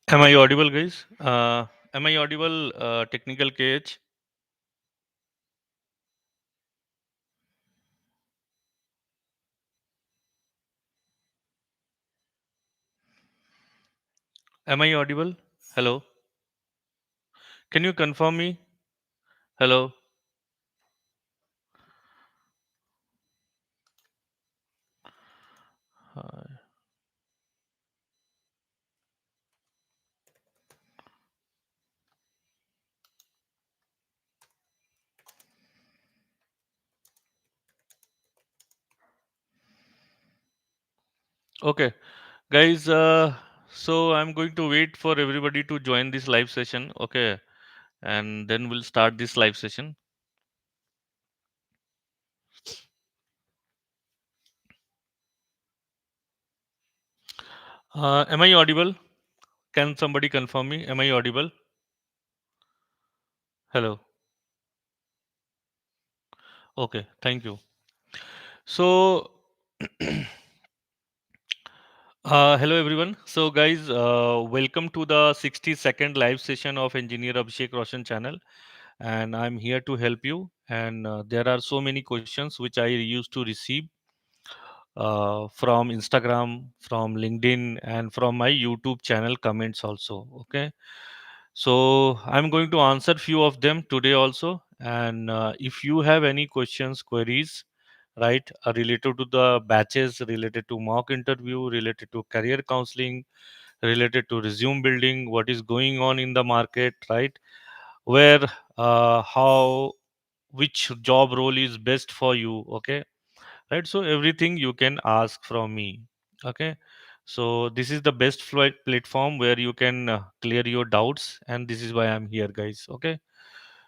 Am I audible, guys? Am I audible, technical KH? Am I audible? Hello. Can you confirm me? Hello. Uh, okay, guys. So I'm going to wait for everybody to join this live session. Okay, and then we'll start this live session. Am I audible? Can somebody confirm me? Am I audible? Hello. Okay, thank you. So, hello everyone. So, guys, welcome to the 60-second live session of Engineer Abhishek Roshan channel, and I'm here to help you. And there are so many questions which I used to receive from Instagram, from LinkedIn, and from my YouTube channel comments also. Okay, so I'm going to answer few of them today also. And if you have any questions, queries, right, related to the batches, related to mock interview, related to career counseling, related to resume building, what is going on in the market, right, where, how, which job role is best for you, okay, right, so everything you can ask from me, okay. So this is the best platform where you can clear your doubts, and this is why I'm here, guys, okay.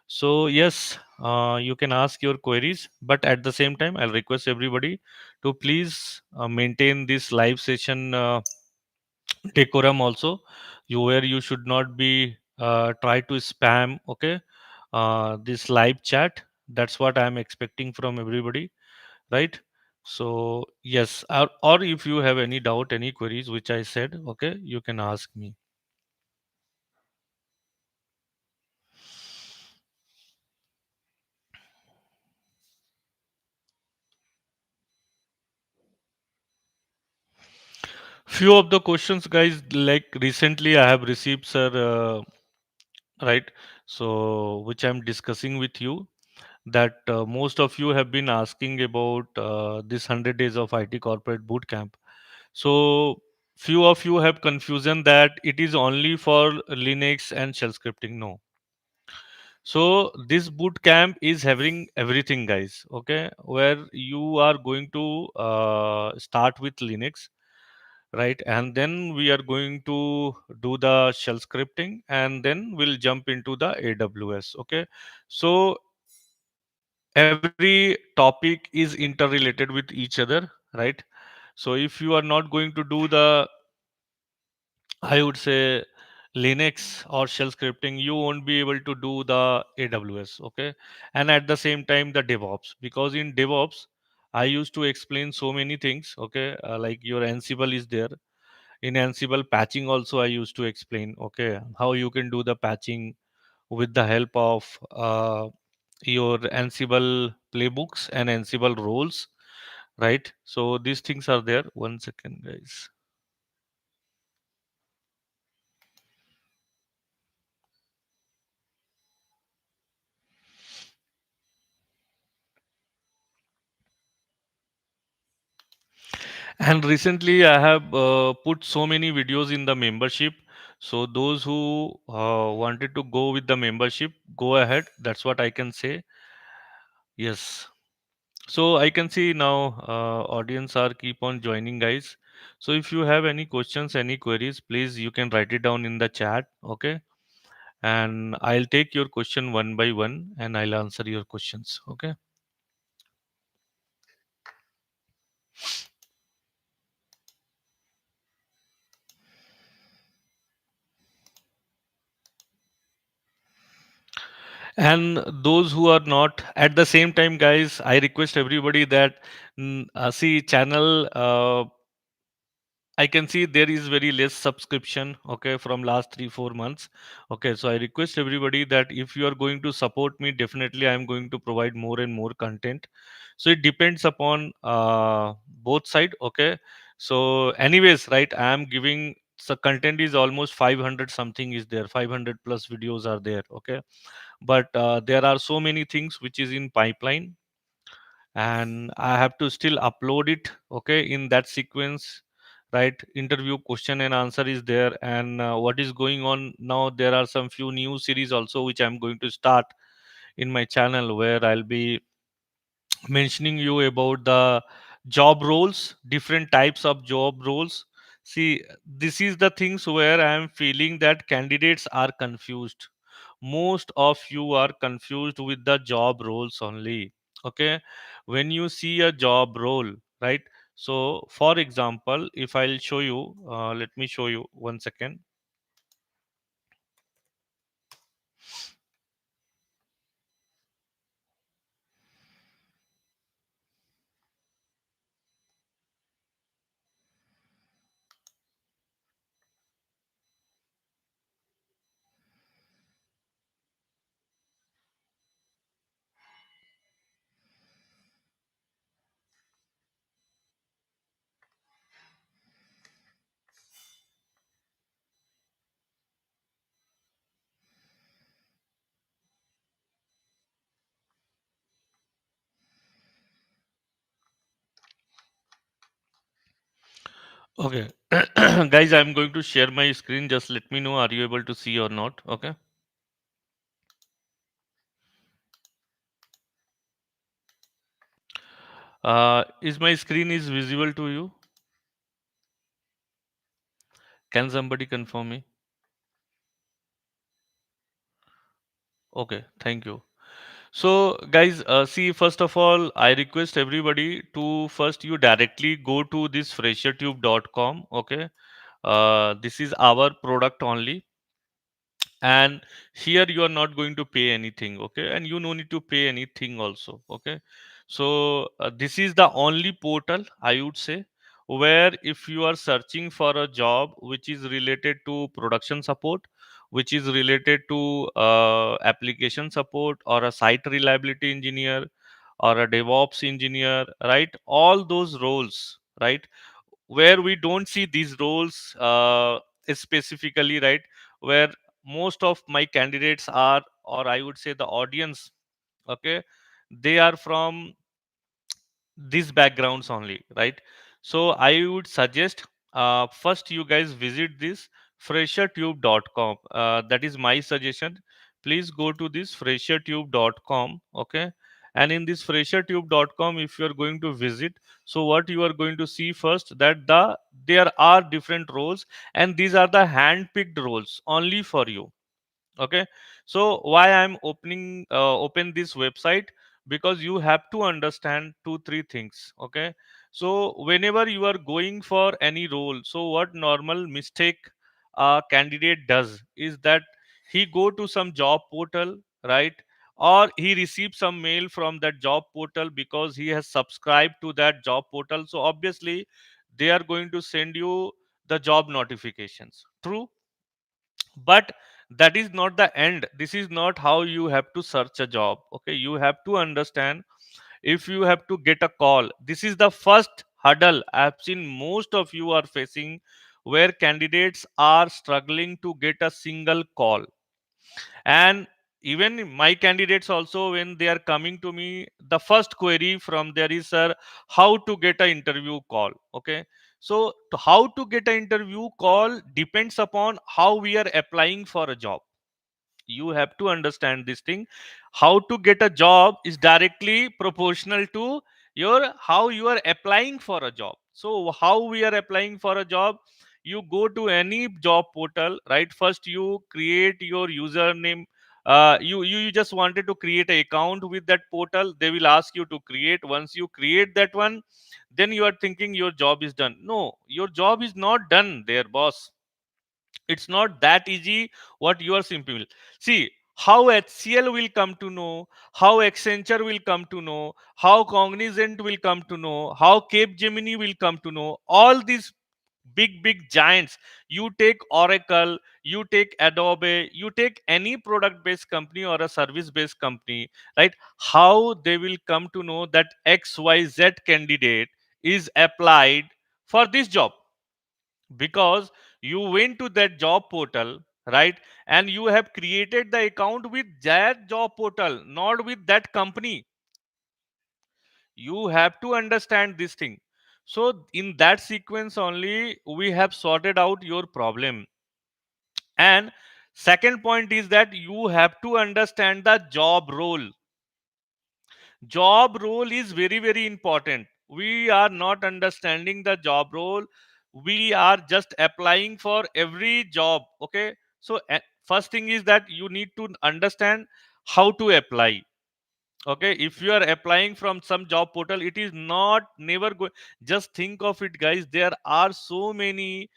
So yes, you can ask your queries, but at the same time I'll request everybody to please maintain this live session decorum also, you where you should not be try to spam, okay, this live chat. That's what I'm expecting from everybody, right? So yes, or if you have any doubt, any queries which I said, okay, you can ask me. Few of the questions, guys, like recently I have received, sir, right, so which I'm discussing with you, that most of you have been asking about this 100 days of IT corporate boot camp. So few of you have confusion that it is only for Linux and shell scripting. No. So this boot camp is having everything, guys. Okay, where you are going to start with Linux, right, and then we are going to do the shell scripting, and then we'll jump into the AWS. Okay, so every topic is interrelated with each other, right? So if you are not going to do the, I would say, Linux or shell scripting, you won't be able to do the AWS, okay? And at the same time, the DevOps, because in DevOps, I used to explain so many things, okay? Like your Ansible is there. In Ansible patching also, I used to explain, okay, how you can do the patching with the help of your Ansible playbooks and Ansible roles, right? So these things are there. One second, guys. And recently, I have put so many videos in the membership. So those who wanted to go with the membership, go ahead. That's what I can say. Yes. So I can see now audience are keep on joining, guys. So if you have any questions, any queries, please you can write it down in the chat. Okay, and I'll take your question one by one, and I'll answer your questions. Okay. And those who are not at the same time, guys, I request everybody that see channel. I can see there is very less subscription, okay, from last 3 4 months. Okay, so I request everybody that if you are going to support me, definitely I am going to provide more and more content. So it depends upon both side. Okay, so anyways, right, I am giving, so content is almost 500 something is there, 500 plus videos are there. Okay, but there are so many things which is in pipeline, and I have to still upload it, okay, in that sequence, right? Interview question and answer is there, and what is going on now, there are some few new series also which I'm going to start in my channel, where I'll be mentioning you about the job roles, different types of job roles. See, this is the things where I am feeling that candidates are confused. Most of you are confused with the job roles only. Okay, when you see a job role, right? So for example, if I'll show you, let me show you 1 second. Okay, guys, I'm going to share my screen, just let me know, are you able to see or not? Okay. Is my screen is visible to you? Can somebody confirm me? Okay, thank you. So, guys, see, first of all, I request everybody to first you directly go to this freshertube.com. Okay, this is our product only, and here you are not going to pay anything. Okay, and you no need to pay anything also. Okay, so this is the only portal, I would say, where if you are searching for a job which is related to production support, which is related to application support, or a site reliability engineer, or a DevOps engineer, right? All those roles, right? Where we don't see these roles specifically, right? Where most of my candidates are, or I would say the audience, okay, they are from these backgrounds only, right? So I would suggest, first you guys visit this freshertube.com. That is my suggestion. Please go to this freshertube.com. Okay, and in this freshertube.com, if you are going to visit, so what you are going to see first, that there are different roles, and these are the hand picked roles only for you. Okay, so why I'm open this website, because you have to understand 2 3 things. Okay, so whenever you are going for any role, so what normal mistake a candidate does is that he go to some job portal, right? Or he receives some mail from that job portal because he has subscribed to that job portal, so obviously they are going to send you the job notifications. True, but that is not the end. This is not how you have to search a job. Okay, you have to understand, if you have to get a call, this is the first hurdle I have seen most of you are facing, where candidates are struggling to get a single call. And even my candidates also, when they are coming to me, the first query from there is, sir, how to get an interview call? Okay, so how to get an interview call depends upon how we are applying for a job. You have to understand this thing. How to get a job is directly proportional to your how you are applying for a job. So how we are applying for a job, you go to any job portal, right? First you create your username. You just wanted to create an account with that portal, they will ask you to create. Once you create that one, then you are thinking your job is done. No, your job is not done there, boss. It's not that easy. What you are simple, see, how HCL will come to know, how Accenture will come to know, how Cognizant will come to know, how Cape Gemini will come to know, all these big giants. You take Oracle, you take Adobe, you take any product based company or a service based company, right? How they will come to know that XYZ candidate is applied for this job? Because you went to that job portal, right? And you have created the account with that job portal, not with that company. You have to understand this thing. So in that sequence only we have sorted out your problem. And second point is that you have to understand the job role. Job role is very important. We are not understanding the job role. We are just applying for every job. Okay, so first thing is that you need to understand how to apply. Okay, if you are applying from some job portal, it is not never go. Just think of it, guys. There are so many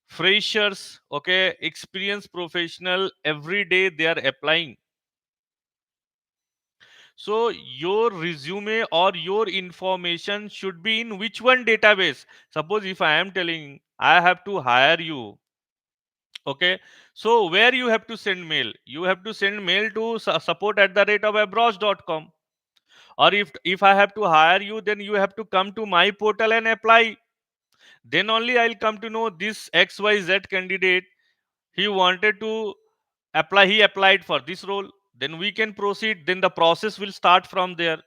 freshers, okay, experienced professional, every day they are applying. So your resume or your information should be in which one database? Suppose if I am telling I have to hire you, okay, so where you have to send mail? You have to send mail to support at the rate of abroad.com. Or if I have to hire you, then you have to come to my portal and apply. Then only I'll come to know this XYZ candidate. He wanted to apply, he applied for this role. Then we can proceed. Then the process will start from there.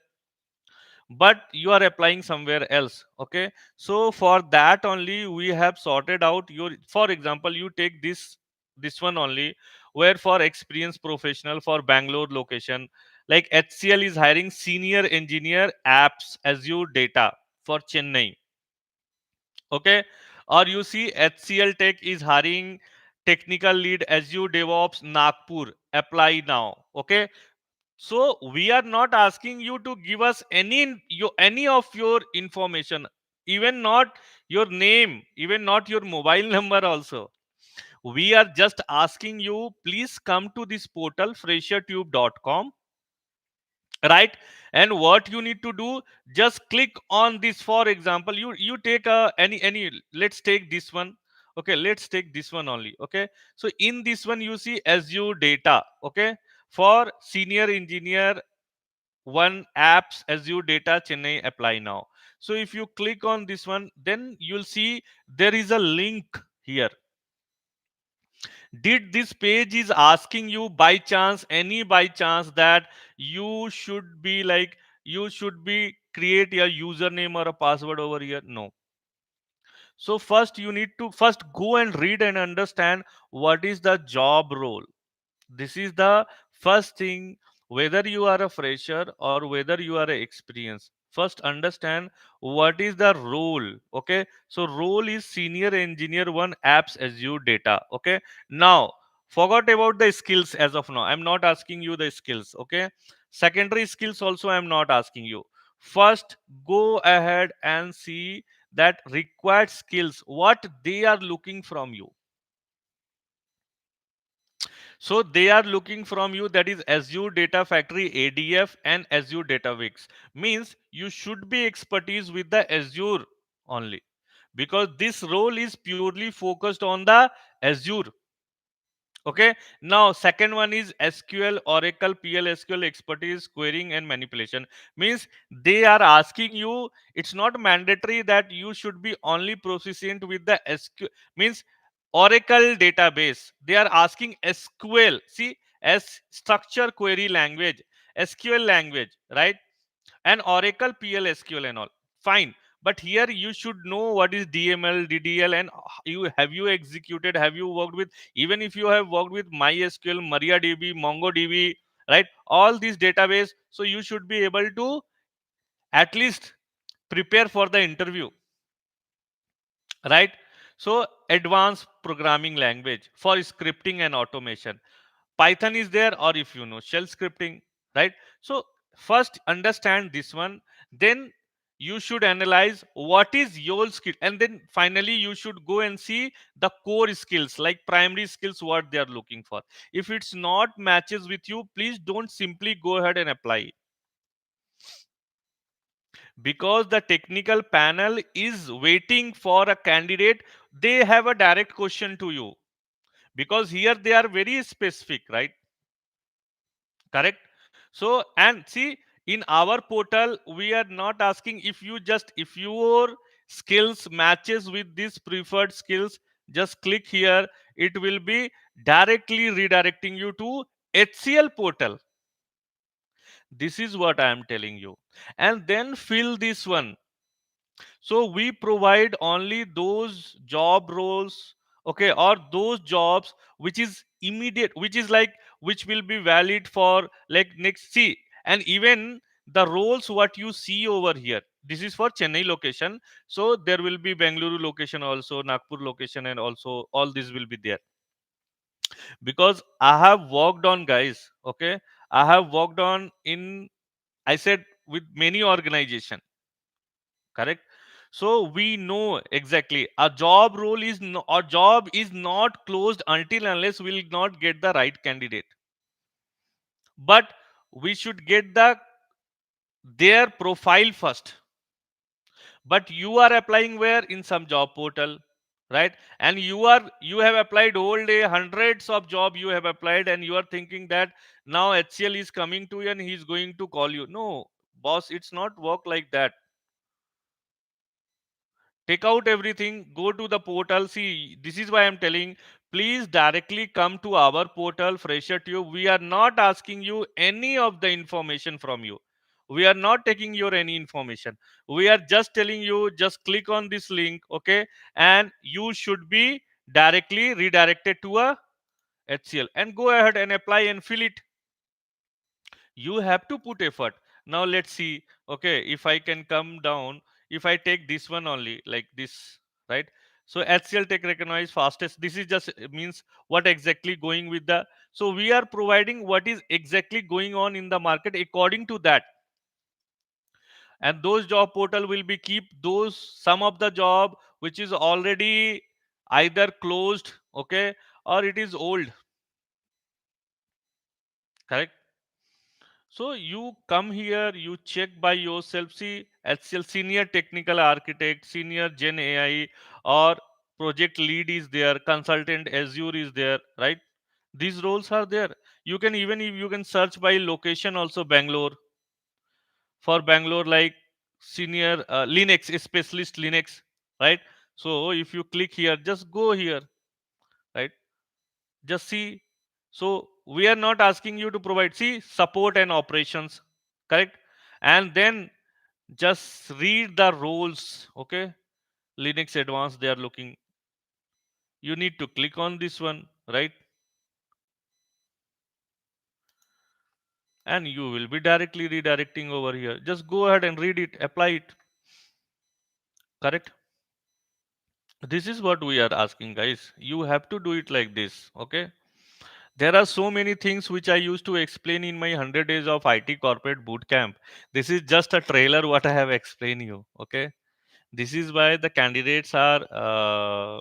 But you are applying somewhere else. Okay, so for that only we have sorted out your, for example, you take this one only, where for experienced professional for Bangalore location, like HCL is hiring senior engineer apps Azure data for Chennai. Okay, or you see HCL Tech is hiring technical lead Azure DevOps Nagpur, apply now. Okay, so we are not asking you to give us any of your information, even not your name, even not your mobile number also. We are just asking you, please come to this portal freshertube.com, right? And what you need to do, just click on this. For example, you take any, let's take this one. Okay, let's take this one only. Okay, so in this one you see Azure data, okay, for senior engineer one apps Azure data Chennai, apply now. So if you click on this one, then you'll see there is a link here. Did this page is asking you by chance, any by chance, that you should be like, you should be create a username or a password over here? No. So first you need to first go and read and understand what is the job role. This is the first thing. Whether you are a fresher or whether you are a experienced, first understand what is the role. Okay, so role is senior engineer one apps Azure data. Okay, now forgot about the skills. As of now I'm not asking you the skills. Okay, secondary skills also I'm not asking you. First go ahead and see that required skills, what they are looking from you. So they are looking from you, that is Azure Data Factory ADF and Azure Databricks. Means you should be expertise with the Azure only, because this role is purely focused on the Azure. Okay, now second one is SQL, Oracle, PL/SQL expertise, querying and manipulation. Means they are asking you, it's not mandatory that you should be only proficient with the SQL, means Oracle database. They are asking SQL, see, as structure query language, SQL language, right? And Oracle, PL/SQL and all. Fine. But here you should know what is DML, DDL, and you have you executed, have you worked with, even if you have worked with MySQL, MariaDB, MongoDB, right? All these database. So you should be able to at least prepare for the interview, right? So advanced programming language for scripting and automation. Python is there, or if you know shell scripting, right? So first understand this one, then you should analyze what is your skill, and then finally you should go and see the core skills, like primary skills, what they are looking for. If it's not matches with you, please don't simply go ahead and apply. because the technical panel is waiting for a candidate. They have a direct question to you, because here they are very specific, right? Correct. So, and see, in our portal we are not asking if you just, if your skills matches with these preferred skills, just click here. It will be directly redirecting you to HCL portal. This is what I am telling you. And then fill this one. So we provide only those job roles, okay, or those jobs which is immediate, which is like, which will be valid for like next, see. And even the roles what you see over here, this is for Chennai location. So there will be Bengaluru location also, Nagpur location, and also all this will be there. Because I have worked on, guys, okay, I have worked on in, I said, with many organization. Correct. So we know exactly a job role is no, a job is not closed until unless we'll not get the right candidate. But we should get their profile first. But you are applying where? In some job portal, right? And you have applied whole day, hundreds of job you have applied, and you are thinking that now HCL is coming to you and he's going to call you. No, boss, it's not work like that. Take out everything, go to the portal. See, this is why I'm telling, please directly come to our portal, Fresher Tube. We are not asking you any of the information from you. We are not taking your any information. We are just telling you, just click on this link, okay, and you should be directly redirected to a HCL, and go ahead and apply and fill it. You have to put effort. Now let's see, okay, if I can come down, if I take this one only, like this, right? So HCL Tech recognize fastest, this is just means what exactly going with the, so we are providing what is exactly going on in the market according to that. And those job portal will be keep those some of the job which is already either closed, okay, or it is old. Correct. So you come here, you check by yourself. See, HCL senior technical architect, senior Gen AI, or project lead is there, consultant Azure is there, right? These roles are there. You can even, if you can search by location also, Bangalore. For Bangalore, like senior Linux specialist Linux, right? So if you click here, just go here, right? Just see. So we are not asking you to provide, see, support and operations, correct? And then just read the roles, okay. Linux advanced they are looking, you need to click on this one, right? And you will be directly redirecting over here. Just go ahead and read it, apply it. Correct. This is what we are asking, guys. You have to do it like this, okay. There are so many things which I used to explain in my 100 days of IT corporate boot camp. This is just a trailer what I have explained you, okay. This is why the candidates are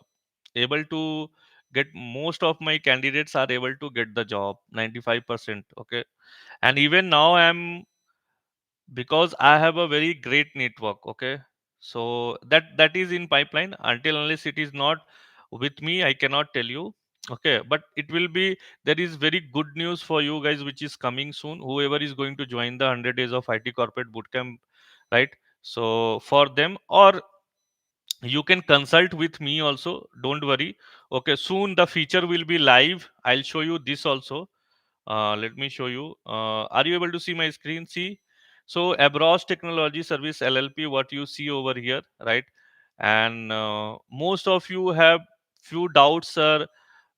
able to get, most of my candidates are able to get the job 95%, okay. And even now I'm, because I have a very great network, okay. So that is in pipeline. Until unless it is not with me, I cannot tell you, okay. But it will be, there is very good news for you guys which is coming soon, whoever is going to join the 100 days of IT corporate bootcamp, right? So for them, or you can consult with me also, don't worry, okay. Soon the feature will be live. I'll show you this also. Let me show you. Are you able to see my screen? See, so Abros Technology Service LLP, what you see over here, right? And most of you have few doubts, sir,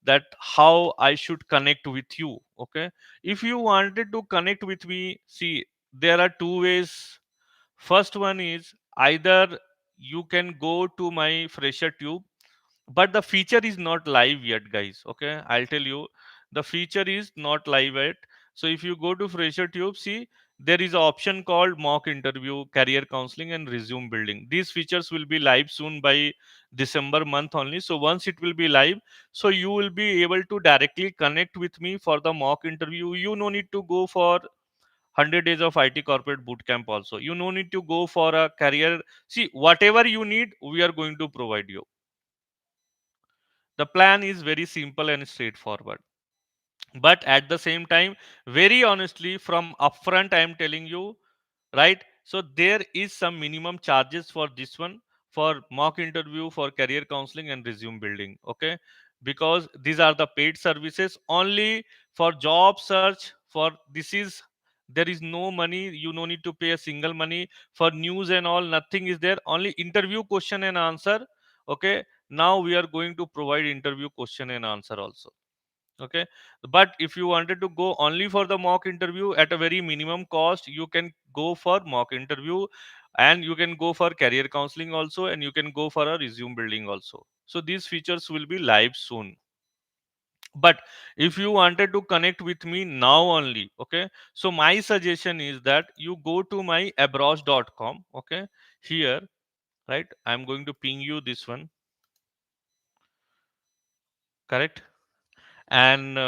that how I should connect with you, okay. If you wanted to connect with me, see, there are two ways. First one is either you can go to my Fresher Tube, but the feature is not live yet, guys, okay. I'll tell you, the feature is not live yet. So if you go to Fresher Tube, see, there is an option called mock interview, career counseling, and resume building. These features will be live soon by December month only. So once it will be live, so you will be able to directly connect with me for the mock interview. You no need to go for 100 days of IT corporate boot camp also. You no need to go for a career. See, whatever you need, we are going to provide you. The plan is very simple and straightforward. But at the same time, very honestly, from upfront, I am telling you, right? So there is some minimum charges for this one, for mock interview, for career counseling and resume building. Okay, because these are the paid services only for job search. For this is, there is no money, you no need to pay a single money for news and all, nothing is there, only interview question and answer. Okay, now we are going to provide interview question and answer also. Okay, but if you wanted to go only for the mock interview at a very minimum cost, you can go for mock interview, and you can go for career counseling also, and you can go for a resume building also. So these features will be live soon. But if you wanted to connect with me now only, okay, so my suggestion is that you go to my abroad.com. Okay, here, right, I'm going to ping you this one, correct? And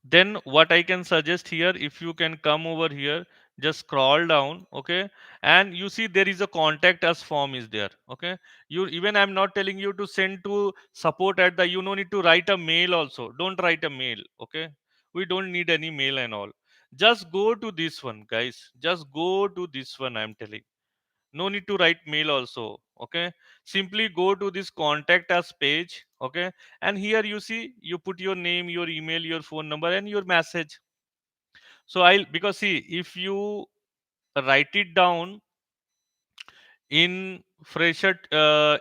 then what I can suggest here, if you can come over here, just scroll down. Okay, and you see there is a contact us form is there. Okay, you, even I'm not telling you to send to support at the, you no need to write a mail also, don't write a mail. Okay, we don't need any mail and all. Just go to this one, guys, just go to this one, I'm telling. No need to write mail also. Okay, simply go to this contact us page. Okay, and here you see, you put your name, your email, your phone number and your message. So I'll, because see, if you write it down in fresher,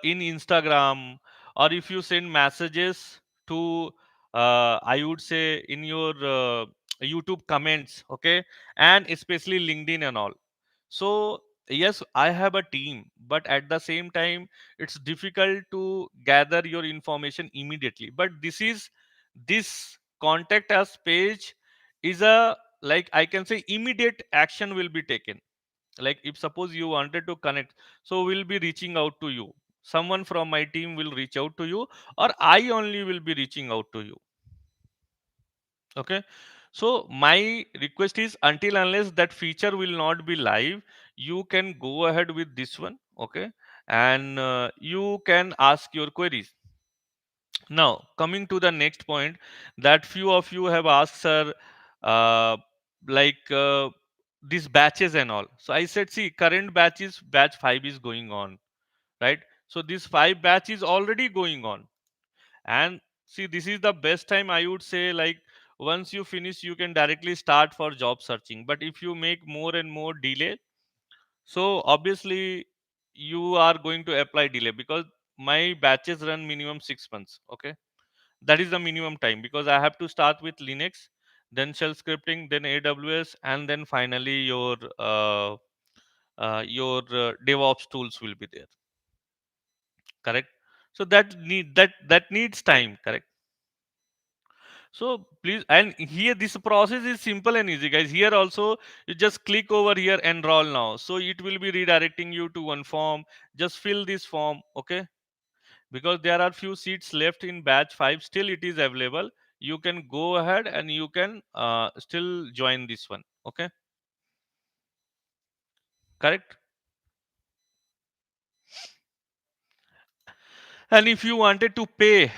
in Instagram, or if you send messages to, I would say in your YouTube comments. Okay, and especially LinkedIn and all. So yes, I have a team, but at the same time, it's difficult to gather your information immediately. But this contact us page is a, like I can say, immediate action will be taken. Like if suppose you wanted to connect, so we'll be reaching out to you, someone from my team will reach out to you, or I only will be reaching out to you. Okay, so my request is, until unless that feature will not be live, you can go ahead with this one. Okay, and you can ask your queries. Now coming to the next point, that few of you have asked, sir, uh, like these batches and all. So I said, see, current batch 5 is going on, right? So this 5 batch is already going on. And see, this is the best time, I would say, like once you finish, you can directly start for job searching. But if you make more and more delay, so obviously you are going to apply delay, because my batches run minimum 6 months. Okay, that is the minimum time, because I have to start with Linux, then shell scripting, then AWS, and then finally your DevOps tools will be there, correct? So that needs time, correct? So please, and here this process is simple and easy, guys. Here also, you just click over here, enroll now. So it will be redirecting you to one form. Just fill this form, okay? Because there are few seats left in batch 5, still it is available. You can go ahead and you can still join this one, okay? Correct? And if you wanted to pay,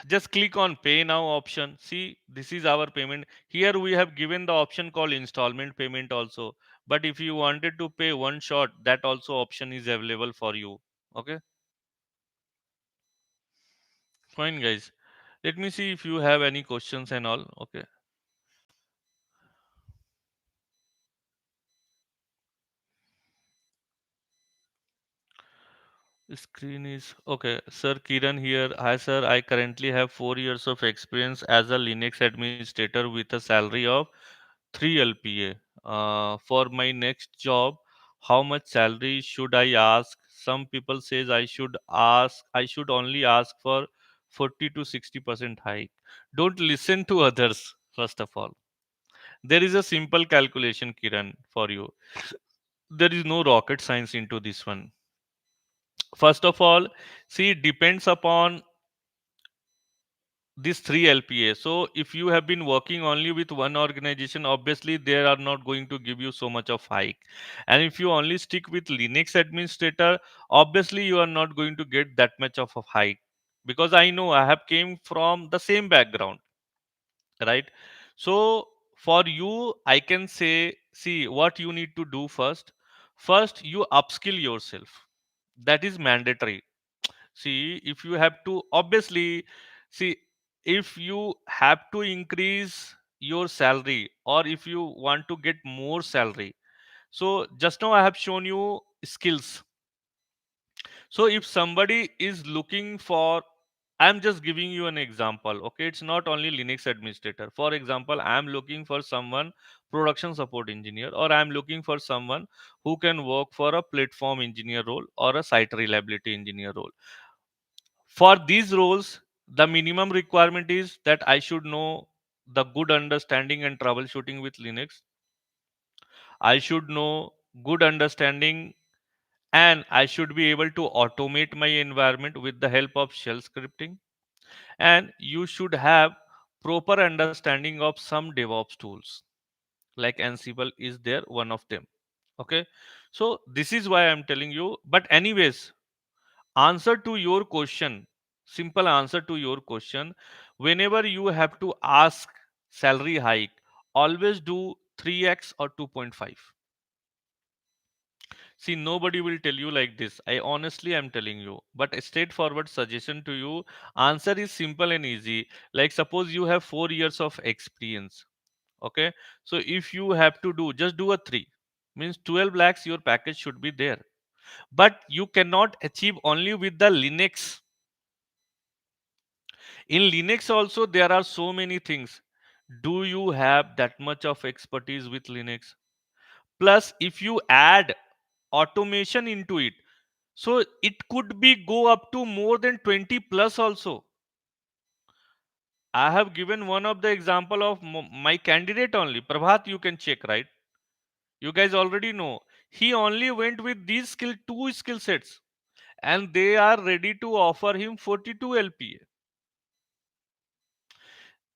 just click on pay now option. See, this is our payment. Here we have given the option called installment payment also. But if you wanted to pay one shot, that also option is available for you. Okay, fine, guys. Let me see if you have any questions and all. Okay, screen is okay. Sir Kiran here. Hi, sir. I currently have 4 years of experience as a Linux administrator with a salary of 3 LPA. For my next job, how much salary should I ask? Some people says I should only ask for 40 to 60% hike. Don't listen to others, first of all. There is a simple calculation, Kiran, for you. There is no rocket science into this one. First of all, see, it depends upon these three LPA. So if you have been working only with one organization, obviously they are not going to give you so much of hike. And if you only stick with Linux administrator, obviously you are not going to get that much of a hike. Because I know I have came from the same background, right? So for you, I can say, see what you need to do first. First, you upskill yourself. That is mandatory. See, if you have to, obviously, see, if you have to increase your salary or if you want to get more salary, so just now I have shown you skills. So if somebody is looking for, I'm just giving you an example, okay? It's not only Linux administrator. For example, I'm looking for someone production support engineer, or I'm looking for someone who can work for a platform engineer role or a site reliability engineer role. For these roles, the minimum requirement is that I should know the good understanding and troubleshooting with Linux. I should know good understanding, and I should be able to automate my environment with the help of shell scripting. And you should have proper understanding of some DevOps tools, like Ansible is there, one of them. Okay. So this is why I'm telling you. But anyways, answer to your question, simple answer to your question, whenever you have to ask salary hike, always do 3x or 2.5. See, nobody will tell you like this. I honestly am telling you. But a straightforward suggestion to you, answer is simple and easy. Like suppose you have 4 years of experience. Okay. So if you have to do, just do a 3. Means 12 lakhs your package should be there. But you cannot achieve only with the Linux. In Linux also there are so many things. Do you have that much of expertise with Linux? Plus, if you add automation into it, so it could be go up to more than 20 plus also. I have given one of the example of my candidate only, Prabhat. You can check, right? You guys already know. He only went with these two skill sets, and they are ready to offer him 42 LPA.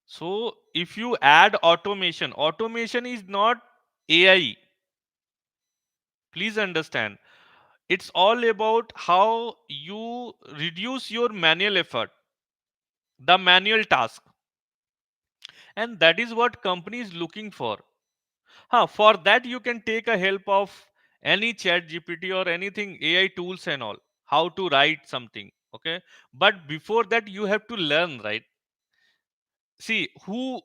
So if you add automation, automation is not AI. Please understand. It's all about how you reduce your manual effort, the manual task. And that is what company is looking for. For that you can take a help of any chat GPT or anything AI tools and all, how to write something. Okay. But before that you have to learn, right? See, who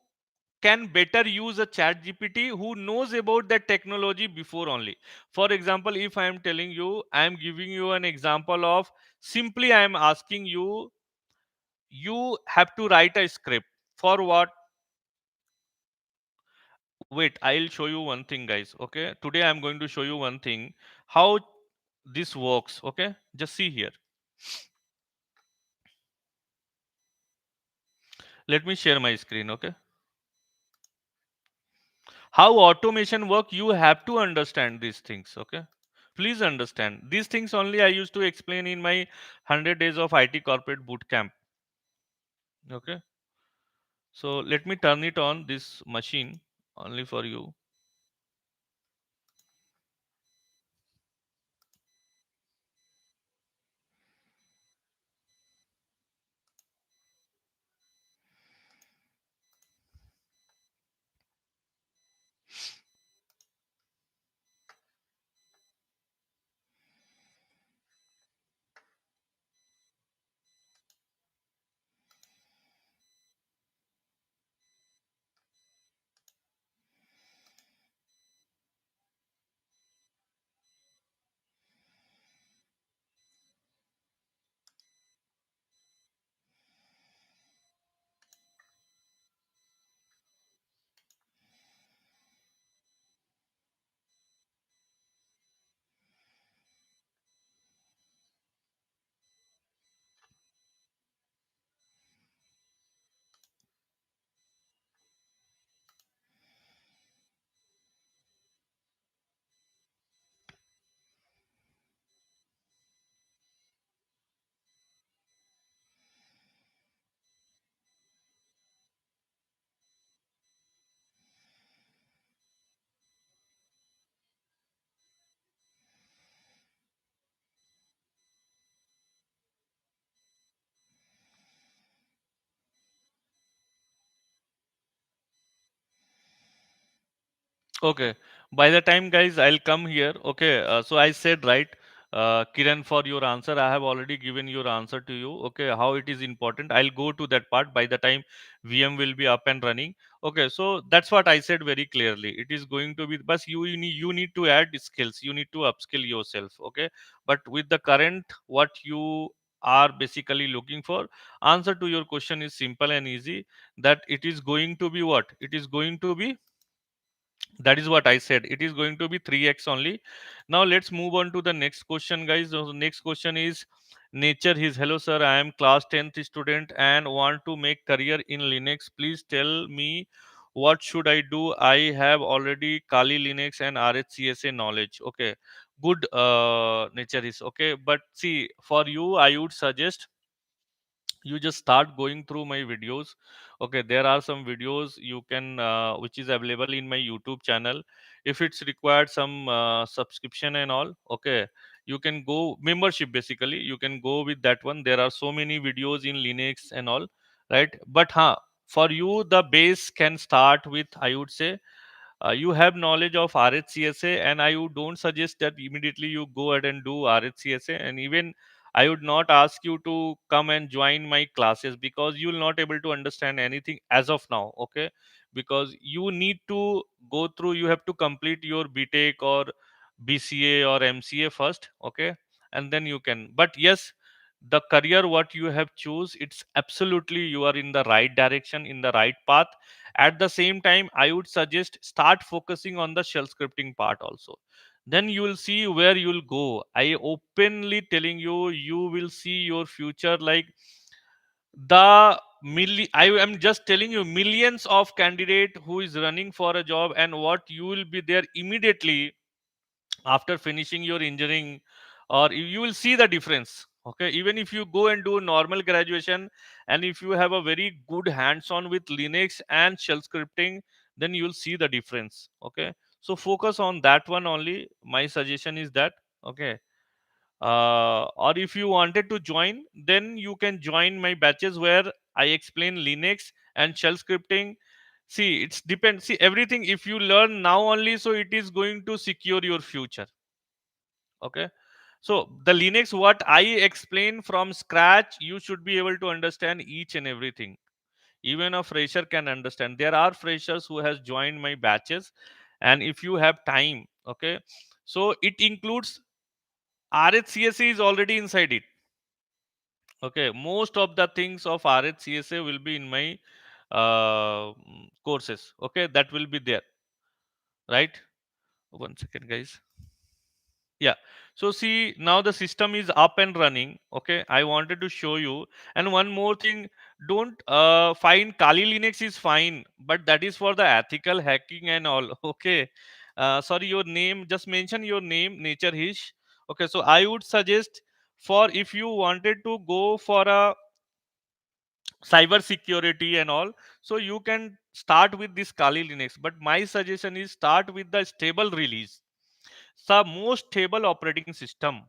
can better use a chat GPT, who knows about that technology before only. For example, if I am telling you, I am giving you an example of, simply I am asking you, you have to write a script for what? Wait, I'll show you one thing, guys. Okay, today I'm going to show you one thing, how this works. Okay, just see here. Let me share my screen. Okay, how automation work, you have to understand these things. Okay, please understand these things only I used to explain in my 100 days of IT corporate boot camp. Okay, so let me turn it on this machine only for you. Okay. By the time, guys, I'll come here. Okay. So I said, right, Kiran, for your answer, I have already given your answer to you. Okay. How it is important. I'll go to that part by the time VM will be up and running. Okay. So that's what I said very clearly. It is going to be, but you need to add skills. You need to upskill yourself. Okay. But with the current, what you are basically looking for, answer to your question is simple and easy. That it is going to be what? It is going to be, that is what I said. It is going to be 3x only. Now let's move on to the next question, guys. The next question is nature his. Hello sir, I am class 10th student and want to make career in Linux. Please tell me what should I do. I have already Kali Linux and RHCSA knowledge. Okay, good, nature is. Okay, but see, for you I would suggest you just start going through my videos. Okay, there are some videos you can which is available in my YouTube channel. If it's required some subscription and all, okay, you can go membership, basically you can go with that one. There are so many videos in Linux and all, right? But for you the base can start with, I would say, you have knowledge of RHCSA, and I would don't suggest that immediately you go ahead and do RHCSA. And even I would not ask you to come and join my classes, because you will not able to understand anything as of now. Okay, because you need to go through, you have to complete your BTech or BCA or MCA first. Okay, and then you can. But yes, the career what you have choose, it's absolutely you are in the right direction, in the right path. At the same time, I would suggest start focusing on the shell scripting part also. Then you will see where you'll go. I openly telling you, you will see your future like I am just telling you, millions of candidate who is running for a job, and what you will be there immediately after finishing your engineering, or you will see the difference. Okay, even if you go and do normal graduation, and if you have a very good hands on with Linux and shell scripting, then you will see the difference. Okay, so focus on that one only. My suggestion is that. Okay, or if you wanted to join, then you can join my batches where I explain Linux and shell scripting. See, it's depend, see everything if you learn now only, so it is going to secure your future. Okay, so the Linux what I explain from scratch, you should be able to understand each and everything. Even a fresher can understand. There are freshers who has joined my batches, and if you have time, okay, so it includes RHCSA is already inside it. Okay, most of the things of RHCSA will be in my courses. Okay, that will be there, right? One second, guys. Yeah, so see, now the system is up and running. Okay, I wanted to show you. And one more thing, don't find Kali Linux is fine, but that is for the ethical hacking and all. Okay, sorry, your name, just mention your name, Nature Hish. Okay, so I would suggest, for if you wanted to go for a cyber security and all, so you can start with this Kali Linux. But my suggestion is start with the stable release, the most stable operating system.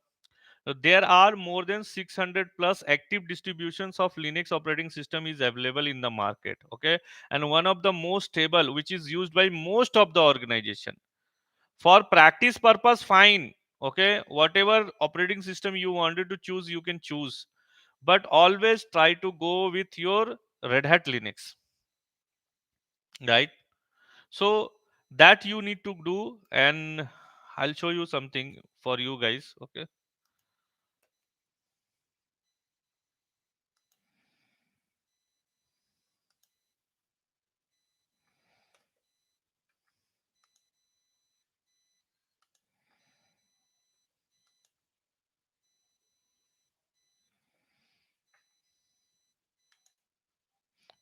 There are more than 600 plus active distributions of Linux operating system is available in the market. Okay, and one of the most stable, which is used by most of the organization. For practice purpose, fine. Okay, whatever operating system you wanted to choose, you can choose, but always try to go with your Red Hat Linux, right? So that you need to do, and I'll show you something for you guys. Okay,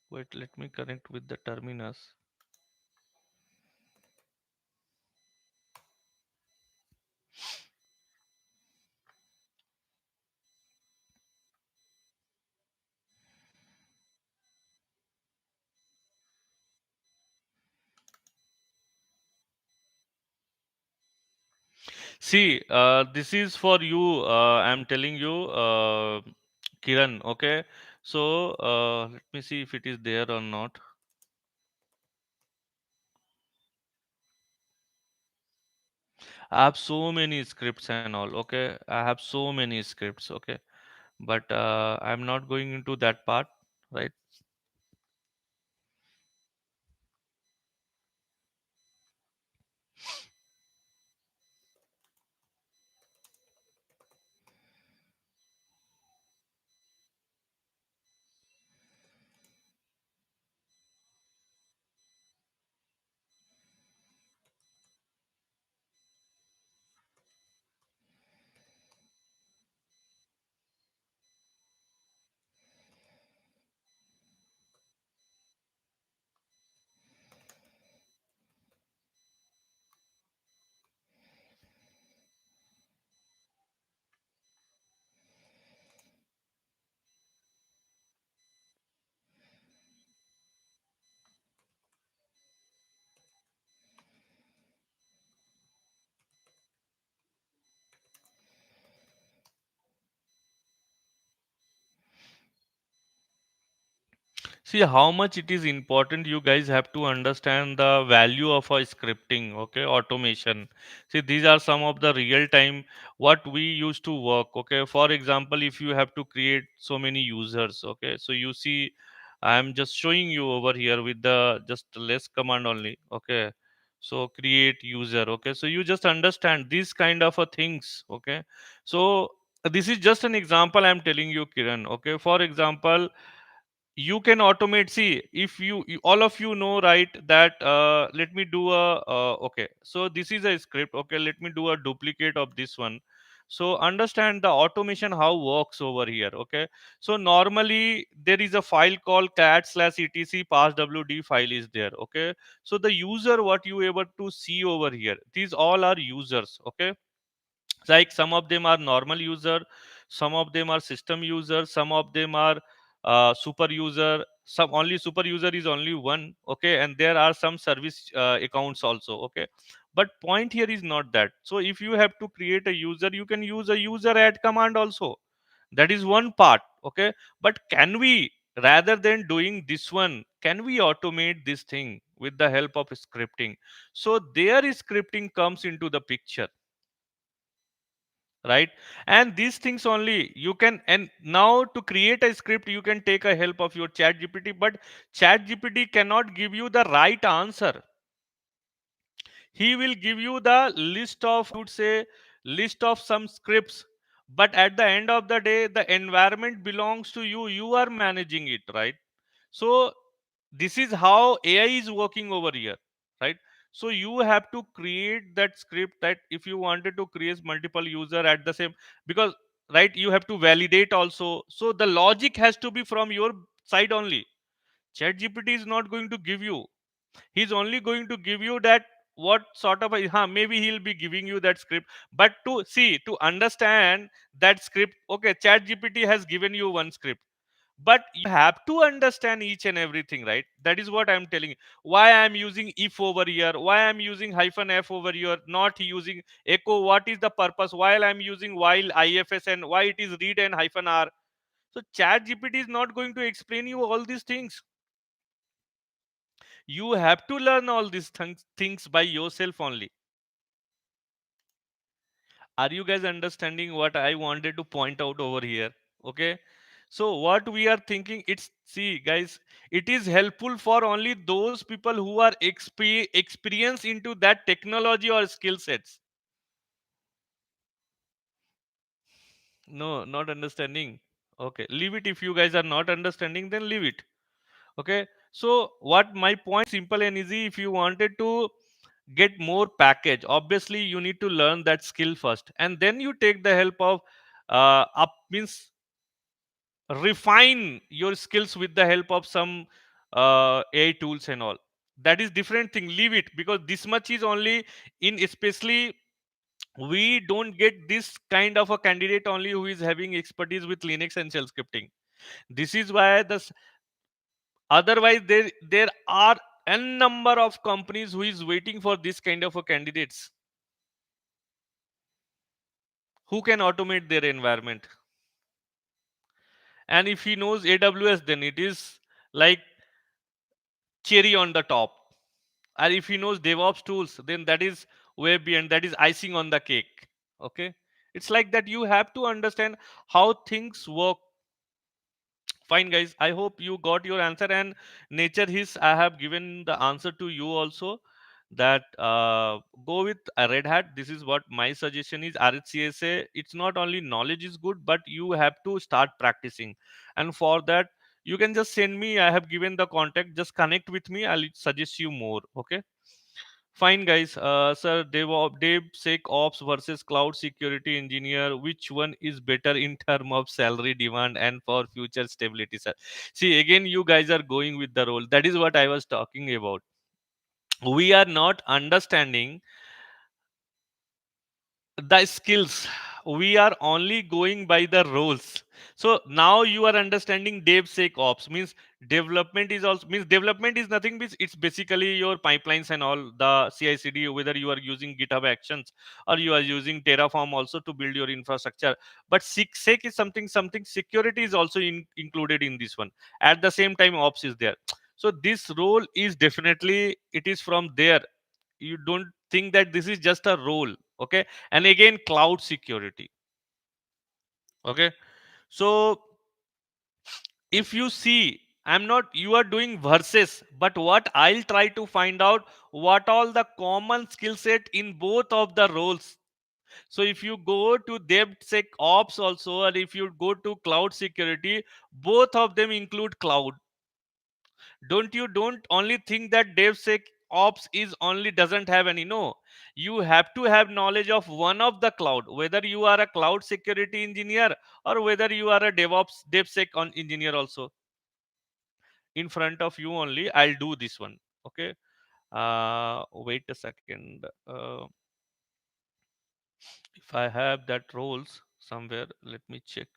wait, let me connect with the terminus. See, this is for you. I'm telling you, Kiran. Okay, so let me see if it is there or not. I have so many scripts and all. Okay, I have so many scripts. Okay, but I'm not going into that part, right? See how much it is important. You guys have to understand the value of a scripting, okay, automation. See, these are some of the real time what we used to work. Okay, for example, if you have to create so many users, okay, so you see, I'm just showing you over here with the just less command only. Okay, so create user. Okay, so you just understand these kind of a things. Okay, so this is just an example I'm telling you, Kiran. Okay, for example, you can automate. See, if all of you know, right, that let me do a okay, so this is a script. Okay, let me do a duplicate of this one. So understand the automation how works over here. Okay, so normally there is a file called cat/etc passwd file is there. Okay, so the user what you able to see over here, these all are users. Okay, like some of them are normal user, some of them are system user, some of them are super user, some only super user is only one. Okay, and there are some service accounts also. Okay, but point here is not that. So if you have to create a user, you can use a user add command also. That is one part. Okay, but can we, rather than doing this one, can we automate this thing with the help of scripting? So there scripting comes into the picture, right? And these things only you can. And now to create a script you can take a help of your chat gpt, but chat gpt cannot give you the right answer. He will give you the list of, I would say, list of some scripts, but at the end of the day the environment belongs to you. You are managing it, right? So this is how AI is working over here, right? So you have to create that script, that if you wanted to create multiple user at the same, because right, you have to validate also. So the logic has to be from your side only. Chat gpt is not going to give you. He's only going to give you that what sort of a, maybe he'll be giving you that script. But to see, to understand that script, okay, chat gpt has given you one script, but you have to understand each and everything, right? That is what I'm telling you. Why I'm using if over here, why I'm using hyphen f over here, not using echo, what is the purpose, while I'm using while ifs, and why it is read and hyphen r. So chat gpt is not going to explain you all these things. You have to learn all these things by yourself only. Are you guys understanding what I wanted to point out over here? Okay, so what we are thinking, it's, see guys, it is helpful for only those people who are experienced into that technology or skill sets. No, not understanding. Okay, leave it. If you guys are not understanding, then leave it. Okay, so what my point simple and easy. If you wanted to get more package, obviously you need to learn that skill first, and then you take the help of up means refine your skills with the help of some AI tools and all. That is different thing. Leave it, because this much is only in, especially we don't get this kind of a candidate only who is having expertise with Linux and shell scripting. This is why this, otherwise there are n number of companies who is waiting for this kind of a candidates who can automate their environment. And if he knows AWS, then it is like cherry on the top. And if he knows DevOps tools, then that is way beyond, that is icing on the cake. Okay, it's like that. You have to understand how things work. Fine, guys. I hope you got your answer. And nature his, I have given the answer to you also. That go with a red hat. This is what my suggestion is. RHCSA. It's not only knowledge is good, but you have to start practicing. And for that, you can just send me. I have given the contact. Just connect with me. I'll suggest you more. Okay. Fine, guys. Sir, DevSecOps versus cloud security engineer, which one is better in term of salary demand and for future stability, sir? See, again, you guys are going with the role. That is what I was talking about. We are not understanding the skills. We are only going by the roles. So now you are understanding DevSecOps means development is also, means development is nothing, means it's basically your pipelines and all the CI/CD, whether you are using GitHub Actions or you are using Terraform also to build your infrastructure. But sec is something security is also included in this one. At the same time, ops is there. So this role is definitely, it is from there. You don't think that this is just a role. Okay. And again, cloud security. Okay. So if you see, I'm not, you are doing versus, but what I'll try to find out, what all the common skill set in both of the roles. So if you go to DevSecOps also, or if you go to cloud security, both of them include cloud. Don't only think that DevSecOps is only doesn't have any. No, you have to have knowledge of one of the cloud, whether you are a cloud security engineer or whether you are a DevOps DevSec on engineer also. In front of you only, I'll do this one. Okay. Wait a second. If I have that roles somewhere, let me check.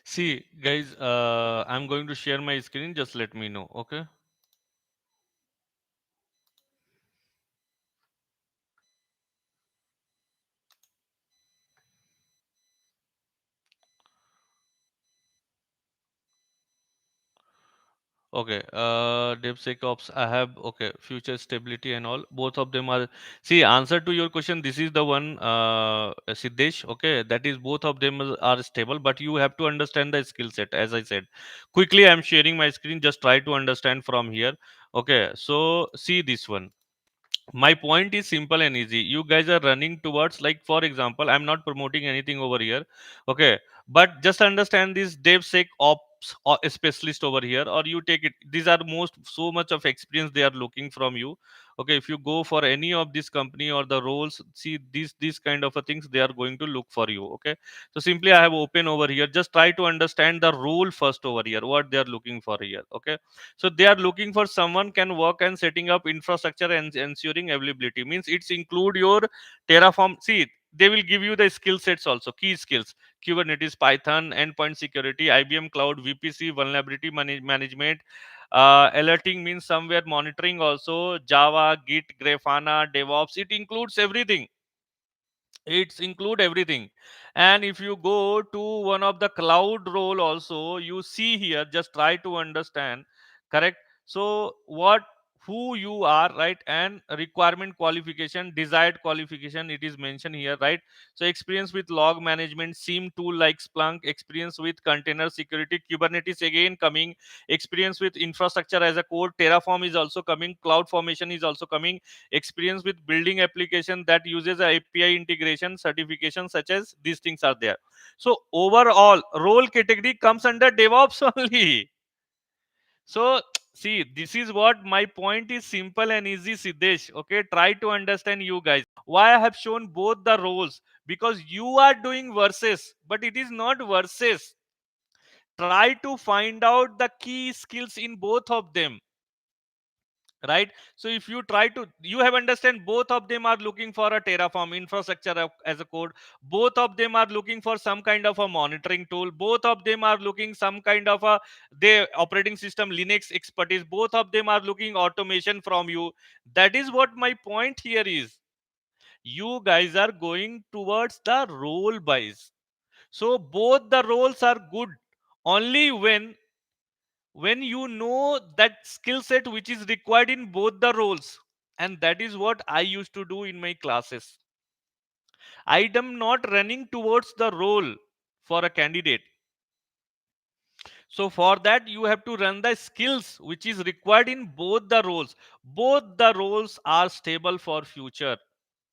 See, guys, I'm going to share my screen. Just let me know. Okay. Okay, DevSecOps, I have, okay, future stability and all. Both of them are, see, answer to your question, this is the one, Siddesh, okay, that is both of them are stable, but you have to understand the skill set, as I said. Quickly, I'm sharing my screen, just try to understand from here. Okay, so see this one. My point is simple and easy. You guys are running towards, like, for example, I'm not promoting anything over here, okay, but just understand this DevSecOps or a specialist over here, or you take it, these are most so much of experience they are looking from you. Okay, if you go for any of this company or the roles, see these kind of a things they are going to look for you. Okay, so simply I have open over here, just try to understand the role first over here, what they are looking for here. Okay, so they are looking for someone can work and setting up infrastructure and ensuring availability, means it's include your Terraform. See, they will give you the skill sets also, key skills: Kubernetes, Python, endpoint security, IBM Cloud, VPC, vulnerability management, alerting, means somewhere monitoring also, Java, Git, Grafana, DevOps. It includes everything. It's include everything. And if you go to one of the cloud role also, you see here, just try to understand, correct? So what, who you are, right? And requirement, qualification, desired qualification, it is mentioned here, right? So experience with log management, SIEM tool like Splunk, experience with container security, Kubernetes again coming, experience with infrastructure as a code, Terraform is also coming, cloud formation is also coming, experience with building application that uses a API integration, certification such as these things are there. So overall role category comes under DevOps only. So see, this is what my point is, simple and easy, Siddesh. Okay, try to understand, you guys, why I have shown both the roles, because you are doing versus, but it is not versus. Try to find out the key skills in both of them, right? So if you try to, you have understand, both of them are looking for a Terraform infrastructure as a code, both of them are looking for some kind of a monitoring tool, both of them are looking some kind of a, the operating system Linux expertise, both of them are looking automation from you. That is what my point here is. You guys are going towards the role buys. So both the roles are good only when you know that skill set which is required in both the roles. And that is what I used to do in my classes. I am not running towards the role for a candidate. So for that you have to run the skills which is required in both the roles. Both the roles are stable for future.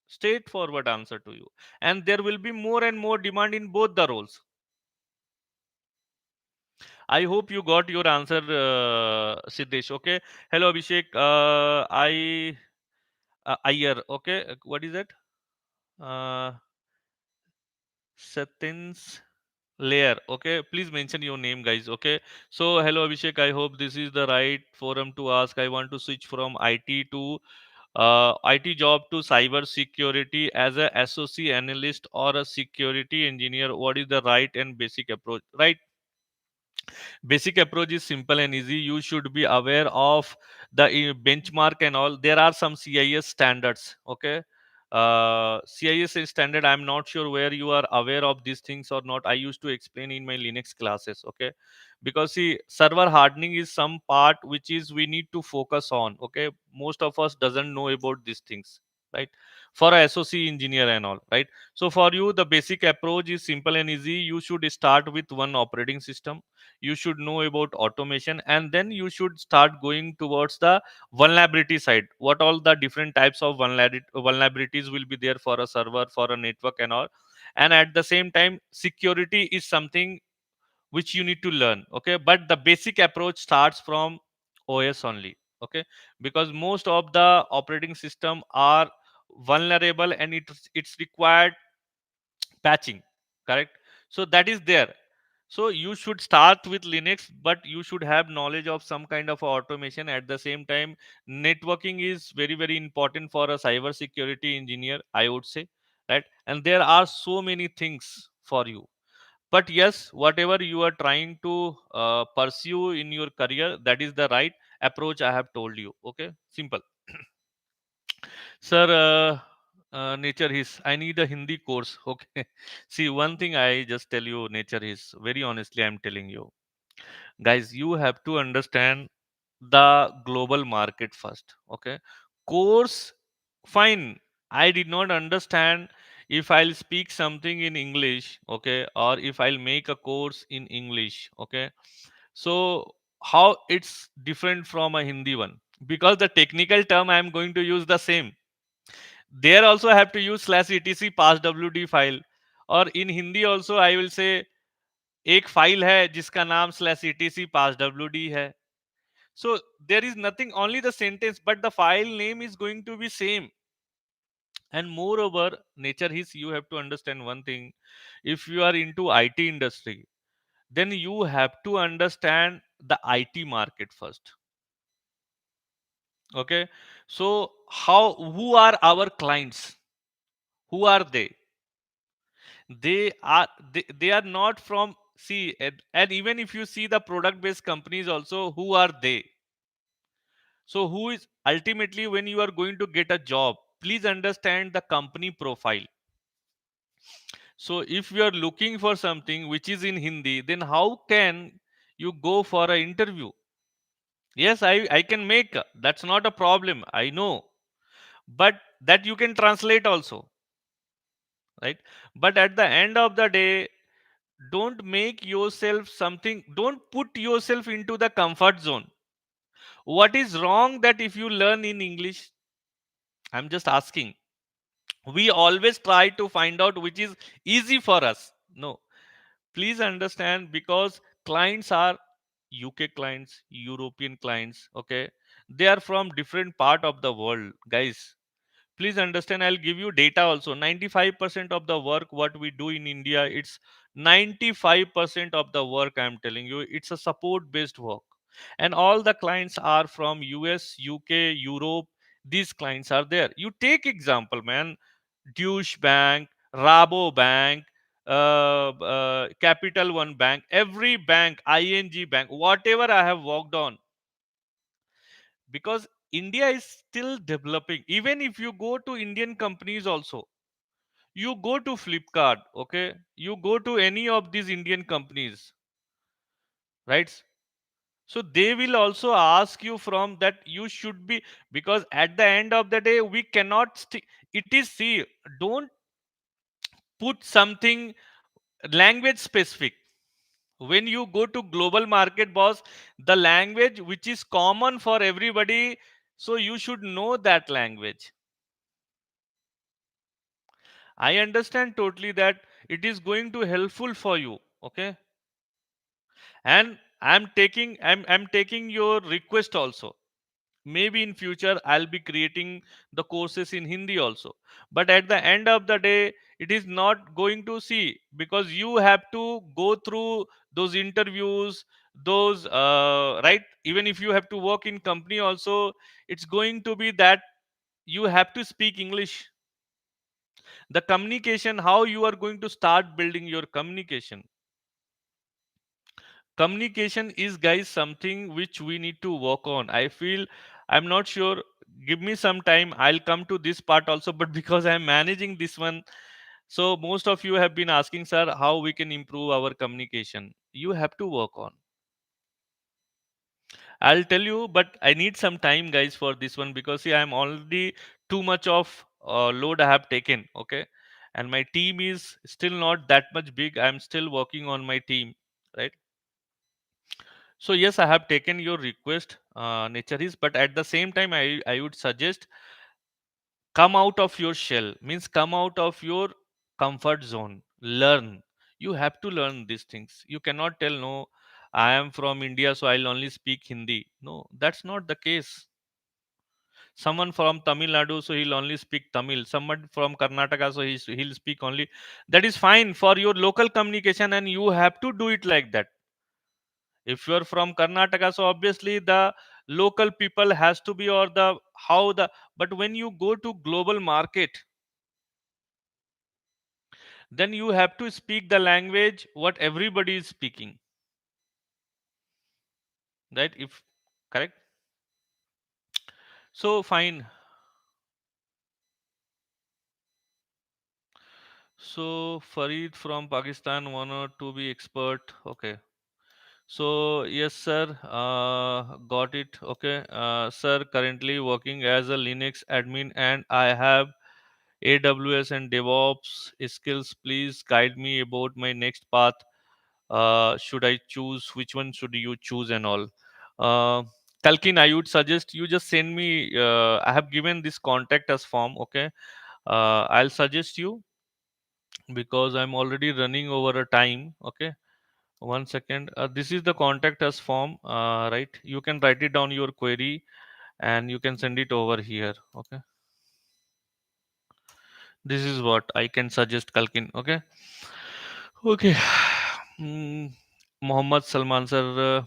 Straightforward answer to you. And there will be more and more demand in both the roles. I hope you got your answer, Siddesh. Okay, hello Abhishek. Iyer. Okay, what is it? Uh, Satin's layer. Okay, please mention your name, guys. Okay, so hello Abhishek. I hope this is the right forum to ask. I want to switch from IT to IT job to cyber security as a associate analyst or a security engineer. What is the right and basic approach? Right, basic approach is simple and easy. You should be aware of the benchmark and all. There are some CIS standards. Okay, CIS is standard, I'm not sure where you are aware of these things or not. I used to explain in my Linux classes. Okay, because see, server hardening is some part which is we need to focus on. Okay, most of us doesn't know about these things, right? For a SOC engineer and all, right? So for you the basic approach is simple and easy. You should start with one operating system, you should know about automation, and then you should start going towards the vulnerability side. What all the different types of vulnerabilities will be there for a server, for a network and all. And at the same time security is something which you need to learn. Okay, but the basic approach starts from OS only. Okay, because most of the operating system are vulnerable and it's required patching, correct? So that is there. So you should start with Linux, but you should have knowledge of some kind of automation. At the same time, networking is very, very important for a cyber security engineer, I would say, right? And there are so many things for you. But yes, whatever you are trying to pursue in your career, that is the right approach I have told you. Okay, simple. Sir, nature is, I need a Hindi course. Okay. See, one thing I just tell you, nature is, very honestly I'm telling you, guys, you have to understand the global market first. Okay, course, fine, I did not understand if I'll speak something in English, okay, or if I'll make a course in English, okay. So how it's different from a Hindi one? Because the technical term I am going to use the same. There also I have to use slash etc pass wd file, और in Hindi also I will say एक file है जिसका नाम slash etc pass wd है. So there is nothing, only the sentence, but the file name is going to be same. And moreover, nature is, you have to understand one thing. If you are into IT industry, then you have to understand the IT market first. Okay. So who are our clients? Who are they? They are not from, see, and even if you see the product based companies also, who are they? So who is ultimately, when you are going to get a job, please understand the company profile. So if you are looking for something which is in Hindi, then how can you go for an interview? Yes, I can make, that's not a problem, I know, but that you can translate also, right? But at the end of the day, don't make yourself something, don't put yourself into the comfort zone. What is wrong that if you learn in English? I'm just asking. We always try to find out which is easy for us. No, please understand, because clients are UK clients, European clients, okay, they are from different part of the world, guys. Please understand, I'll give you data also. 95% of the work what we do in India, it's 95% of the work, I'm telling you, it's a support based work. And all the clients are from US, UK, Europe. These clients are there. You take example, man. Deutsche Bank, Rabo Bank, Capital One Bank, every bank, ING Bank, whatever I have worked on. Because India is still developing. Even if you go to Indian companies also, you go to Flipkart, okay, you go to any of these Indian companies, right? So they will also ask you from that, you should be, because at the end of the day we cannot it is, see, don't put something language specific. When you go to global market, boss, the language which is common for everybody, so you should know that language. I understand totally that it is going to helpful for you, okay. And I'm taking your request also. Maybe in future I'll be creating the courses in Hindi also. But at the end of the day, it is not going to see, because you have to go through those interviews, those right, even if you have to work in company also, it's going to be that you have to speak English. The communication, how you are going to start building your communication? Communication is, guys, something which we need to work on, I feel. I'm not sure, give me some time, I'll come to this part also. But because I'm managing this one, so most of you have been asking, sir, how we can improve our communication? You have to work on. I'll tell you, but I need some time, guys, for this one, because see, I'm already too much of load I have taken, okay. And my team is still not that much big, I'm still working on my team, right? So yes, I have taken your request, nature is, but at the same time, I would suggest, come out of your shell, means come out of your comfort zone. Learn. You have to learn these things. You cannot tell, no, I am from India, so I'll only speak Hindi. No, that's not the case. Someone from Tamil Nadu, so he'll only speak Tamil. Someone from Karnataka, so he'll speak only. That is fine for your local communication, and you have to do it like that. If you're from Karnataka, so obviously the local people has to be, or the how the, but when you go to global market, then you have to speak the language what everybody is speaking, right? If correct. So fine. So Farid from Pakistan wanted to be expert. Okay. So yes, sir. Got it. Okay. Sir, currently working as a Linux admin, and I have AWS and DevOps skills. Please guide me about my next path. Should I choose? Which one should you choose and all? Uh, Kalkin, I would suggest you just send me. I have given this contact us form. Okay. I'll suggest you because I'm already running over a time. Okay. One second. This is the contact us form. Right. You can write it down your query and you can send it over here. Okay. This is what I can suggest, Kalkin. Okay. Okay. Hmm. Mohammed Salman sir.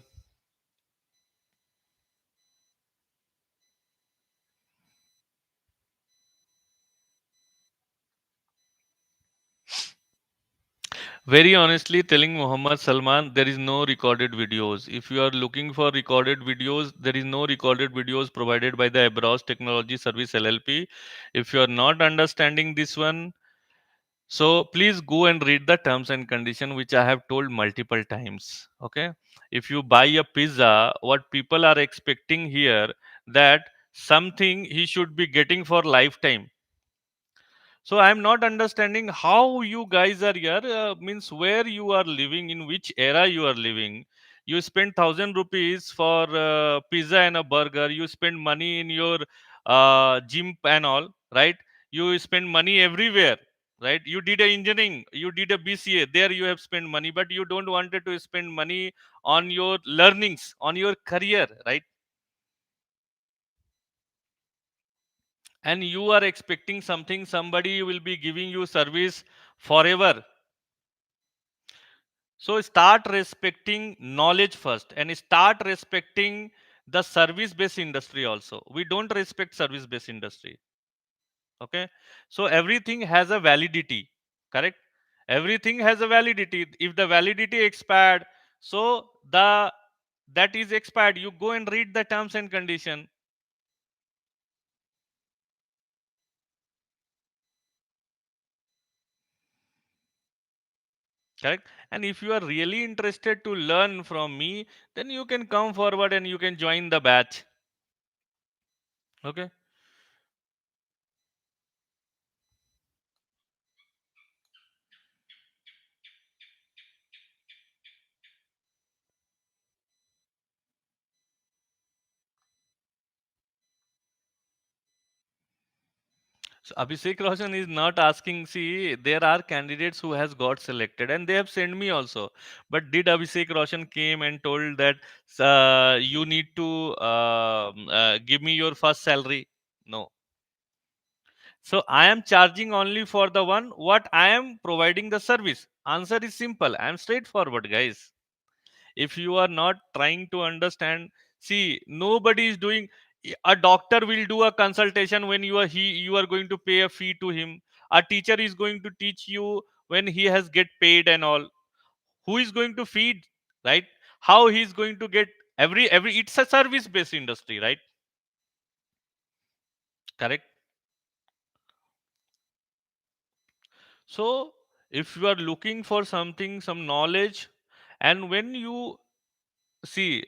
Very honestly telling Muhammad Salman, there is no recorded videos. If you are looking for recorded videos, there is no recorded videos provided by the Abroad Technology Service LLP. If you are not understanding this one, so please go and read the terms and condition which I have told multiple times. Okay. If you buy a pizza, what people are expecting here that something he should be getting for lifetime. So I'm not understanding how you guys are here. Means where you are living, in which era you are living. You spend 1,000 rupees for pizza and a burger. You spend money in your gym and all, right? You spend money everywhere, right? You did a engineering, you did a BCA. There you have spent money, but you don't wanted to spend money on your learnings, on your career, right? And you are expecting something. Somebody will be giving you service forever. So start respecting knowledge first and start respecting the service based industry also. We don't respect service based industry. Okay. So everything has a validity. Correct. Everything has a validity. If the validity expired, so the that is expired. You go and read the terms and condition. Correct. And if you are really interested to learn from me, then you can come forward and you can join the batch. Okay. So Abhishek Roshan is not asking. See, there are candidates who has got selected, and they have sent me also. But did Abhishek Roshan came and told that you need to give me your first salary? No. So I am charging only for the one what I am providing the service. Answer is simple. I am straightforward, guys. If you are not trying to understand, see, nobody is doing. A doctor will do a consultation when you are going to pay a fee to him. A teacher is going to teach you when he has get paid and all. Who is going to feed, right? How he is going to get every it's a service based industry, right? Correct. So if you are looking for something, some knowledge, and when you see,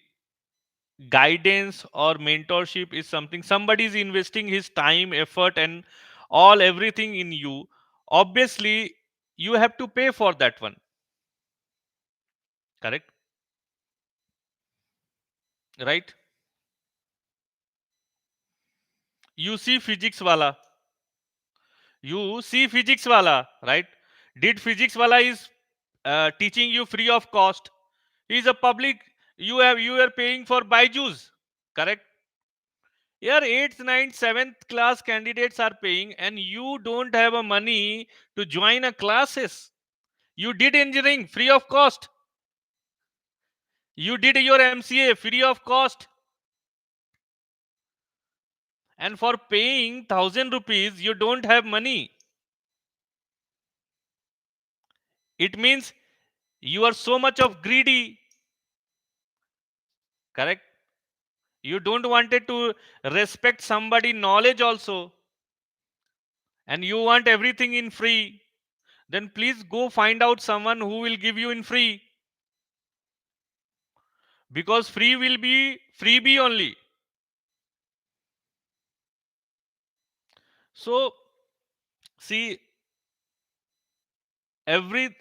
guidance or mentorship is something, somebody is investing his time, effort, and all everything in you. Obviously you have to pay for that one. Correct. Right. You see physics wala, you see physics wala, right? Did physics wala is teaching you free of cost? He is a public. You are paying for Byju's. Correct. Your 8th, ninth, 7th class candidates are paying, and you don't have a money to join a classes. You did engineering free of cost. You did your MCA free of cost. And for paying 1,000 rupees, you don't have money. It means you are so much of greedy, correct? You don't wanted to respect somebody knowledge also, and you want everything in free. Then please go find out someone who will give you in free, because free will be freebie only. So see, every,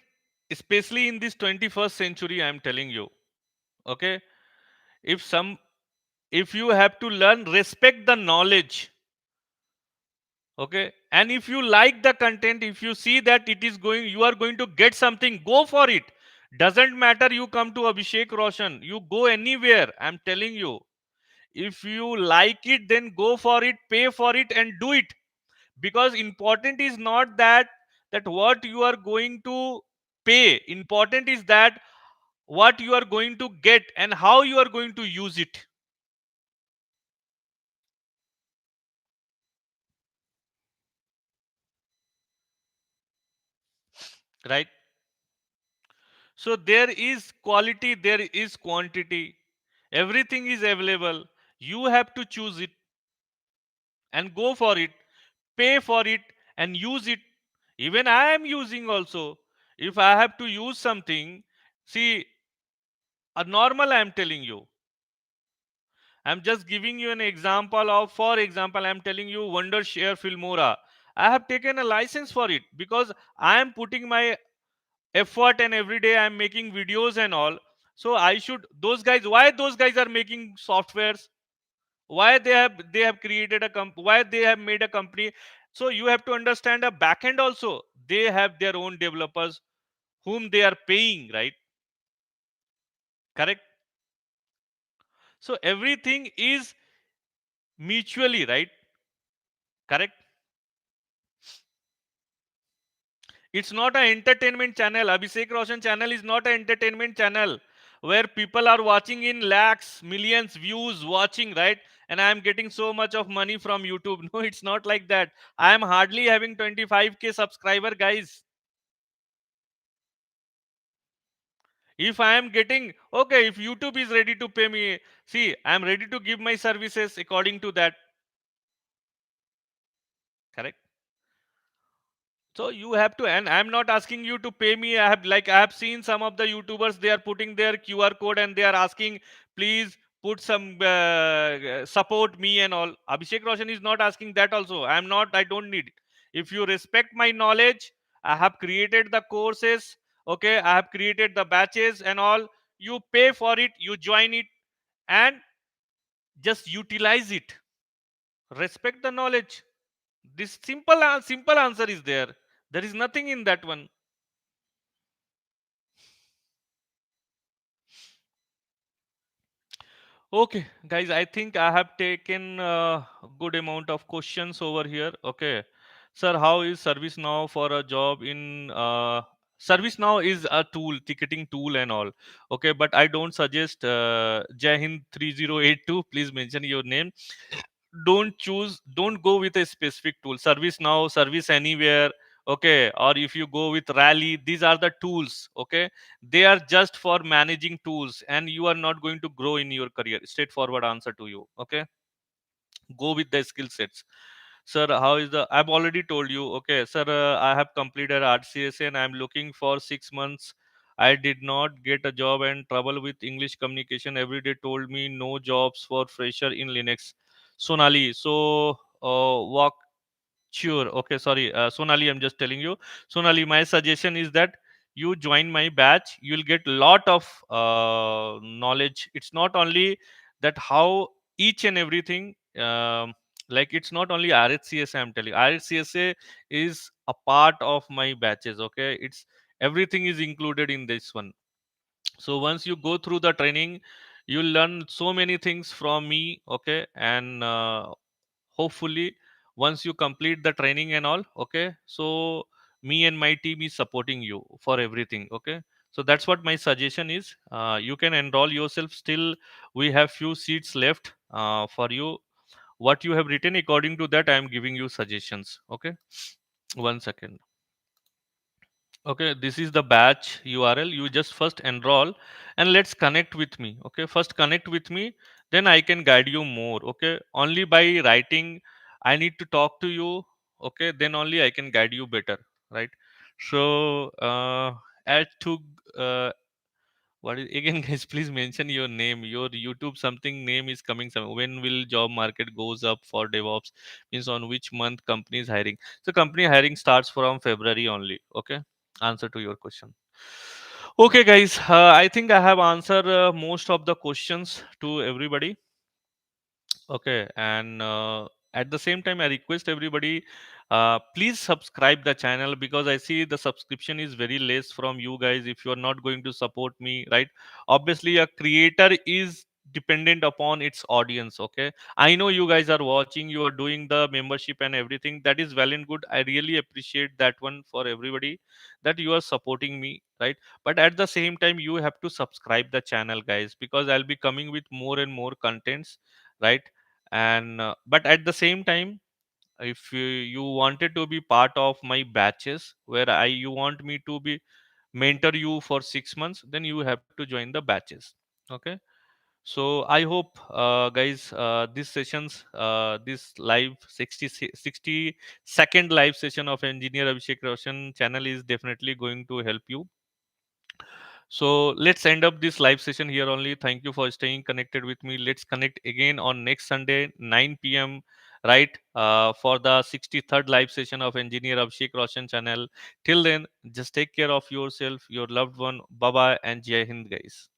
especially in this 21st century, I am telling you, okay, if some, if you have to learn, respect the knowledge, okay, and if you like the content, if you see that it is going, you are going to get something, go for it. Doesn't matter you come to Abhishek Roshan, you go anywhere, I'm telling you. If you like it, then go for it, pay for it, and do it. Because important is not that what you are going to pay. Important is that what you are going to get and how you are going to use it, right? So there is quality, there is quantity, everything is available. You have to choose it and go for it, pay for it, and use it. Even I am using also. If I have to use something, see, a normal, I am telling you, I'm just giving you an example of, for example, I'm telling you Wondershare Filmora. I have taken a license for it because I am putting my effort, and every day I'm making videos and all. So I should, those guys, why those guys are making softwares? Why they have created a why they have made a company? So you have to understand, a backend also, they have their own developers whom they are paying, right? Correct. So everything is mutually, right? Correct. It's not an entertainment channel. Abhishek Roshan channel is not an entertainment channel where people are watching in lakhs, millions views watching, right? And I am getting so much of money from YouTube. No, it's not like that. I am hardly having 25K subscriber, guys. If I am getting, okay, if YouTube is ready to pay me, see, I am ready to give my services according to that. Correct. So you have to, and I'm not asking you to pay me. I have seen some of the YouTubers, they are putting their QR code and they are asking, please put some support me and all. Abhishek Roshan is not asking that also. I'm not, I don't need it. If you respect my knowledge, I have created the courses, okay, I have created the batches and all. You pay for it, you join it, and just utilize it. Respect the knowledge. This simple answer is there. There is nothing in that one. Okay, guys, I think I have taken a good amount of questions over here. Okay, sir, how is ServiceNow for a job in ServiceNow is a tool, ticketing tool and all. Okay, but I don't suggest Jai Hind 3082. Please mention your name. Don't go with a specific tool. ServiceNow, Service Anywhere, okay, or if you go with Rally, these are the tools, okay. They are just for managing tools, and you are not going to grow in your career. Straightforward answer to you, okay. Go with the skill sets. Sir, how is the, I've already told you, okay, sir, I have completed RCSA and I'm looking for 6 months. I did not get a job and trouble with English communication. Every day told me no jobs for fresher in Linux. Sonali, so walk. Sure. Okay. Sorry. Sonali, I'm just telling you. Sonali, my suggestion is that you join my batch. You'll get lot of knowledge. It's not only that how each and everything, like it's not only RHCSA, I'm telling you. RHCSA is a part of my batches. Okay. It's everything is included in this one. So once you go through the training, you'll learn so many things from me. Okay. And hopefully once you complete the training and all, okay, so me and my team is supporting you for everything, okay. So that's what my suggestion is. You can enroll yourself. Still we have few seats left for you. What you have written, according to that I am giving you suggestions, okay. One second. Okay, this is the batch URL. You just first enroll and let's connect with me. Okay, first connect with me, then I can guide you more. Okay, only by writing I need to talk to you. Okay, then only I can guide you better, right? So add to what is again guys, please mention your name, your YouTube something name is coming some. When will job market goes up for DevOps, means on which month company is hiring. So company hiring starts from February only. Okay, answer to your question. Okay guys, I think I have answered most of the questions to everybody. Okay, and at the same time, I request everybody, please subscribe the channel, because I see the subscription is very less from you guys. If you are not going to support me, right? Obviously, a creator is dependent upon its audience. Okay, I know you guys are watching, you are doing the membership and everything. That is well and good. I really appreciate that one for everybody, that you are supporting me, right? But at the same time, you have to subscribe the channel, guys, because I'll be coming with more and more contents, right? And but at the same time, if you wanted to be part of my batches where I you want me to be mentor you for 6 months, then you have to join the batches. Okay, so I hope guys, this sessions, this live 60 second live session of engineer Abhishek Roshan channel is definitely going to help you. So let's end up this live session here only. Thank you for staying connected with me. Let's connect again on next Sunday, 9 p.m. Right, for the 63rd live session of Engineer Abhishek Roshan channel. Till then, just take care of yourself, your loved one. Bye bye and Jai Hind, guys.